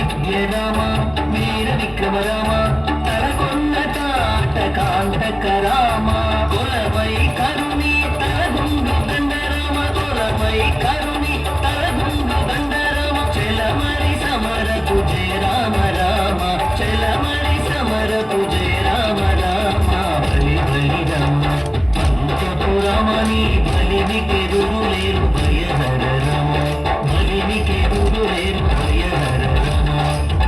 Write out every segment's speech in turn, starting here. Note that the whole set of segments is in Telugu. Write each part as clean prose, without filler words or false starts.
విద్య రామ వీర విక్రమ రామ తలకొన్న తాట కాంతక రామ కొలవై కరుణి తలగుండు దండ రామ కొలవై కరుణి తలగుండు దండ రామ చెలమరి సమరపు జయ రామ రామ చెలమరి సమరపు జయ రామ రామ బలి బలి రామ పంచపు రామని బలిమికి రులేరు భయహర రామ బలిమికి రులేరు భయహర రామ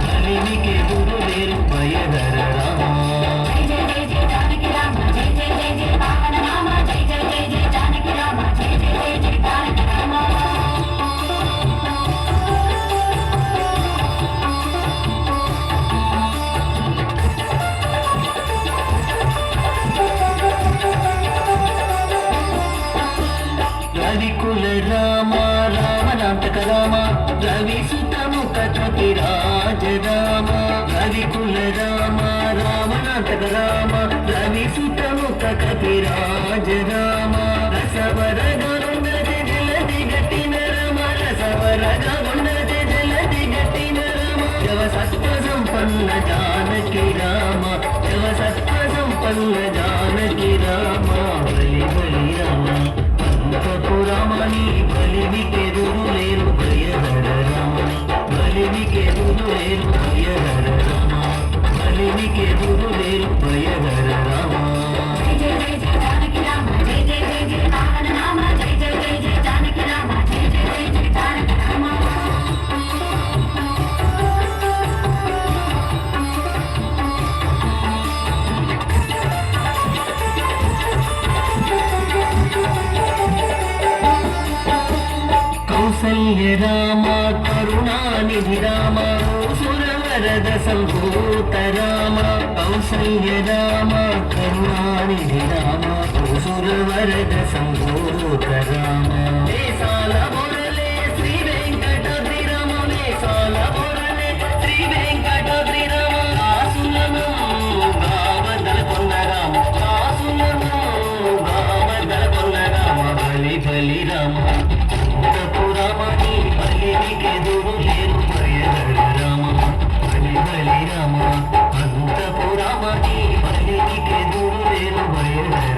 బలిమికి రులేరు భయహర రామ జయ జయ జయ జానకి రామ జయ జయ జయ జయ పావన రామ జయ జయ జయ జయ జానకి రామ జయ జయ జయ జయ తారక రామ రవికుల రామ రామనాంతక రామ రవి సుతముఖ కపిరాజ రామ రవికుల రామ రామనాంతక రామ రవి సుతముఖ కపిరాజ రామ రసవర గరుండది జలది గట్టిన రామ రసవర గరుండది జలది గట్టిన రామ జవ సత్వ సంపన్న జానకి రామ జవ సత్వ సంపన్న జానకి రామ బలి బలి రామ పంచపురామని బలిమికి రులేరు భయహర రామ బలిమికి రులేరు భయహర రామ బలిమికి రులేరు భయహర రామ జయ జయ జయ జానకి రామ జయ జయ జయ జయ పావన రామ జయ జయ జయ జయ జానకి రామ జయ జయ జయ జయ తారక రామ కౌసల్య రామ కరుణానిధి రామ సురవరద సంభూత రామ కౌసల్య రామ కరుణానిధి రామ సురవరద సంభూత రామ దేశాల బొరలే శ్రీ వెంకటాద్రి రామ దేశాల బొరలే శ్రీ వెంకటాద్రి రామ ఆసులను గావదల కొన్న రామ ఆసులను గావదల కొన్న రామ బలి బలి రామ పురామణి బలిమికి దురులేరు భయహర రామ బలి బలి రామ అంతపురామణి బలిమికి దురులేరు భయహర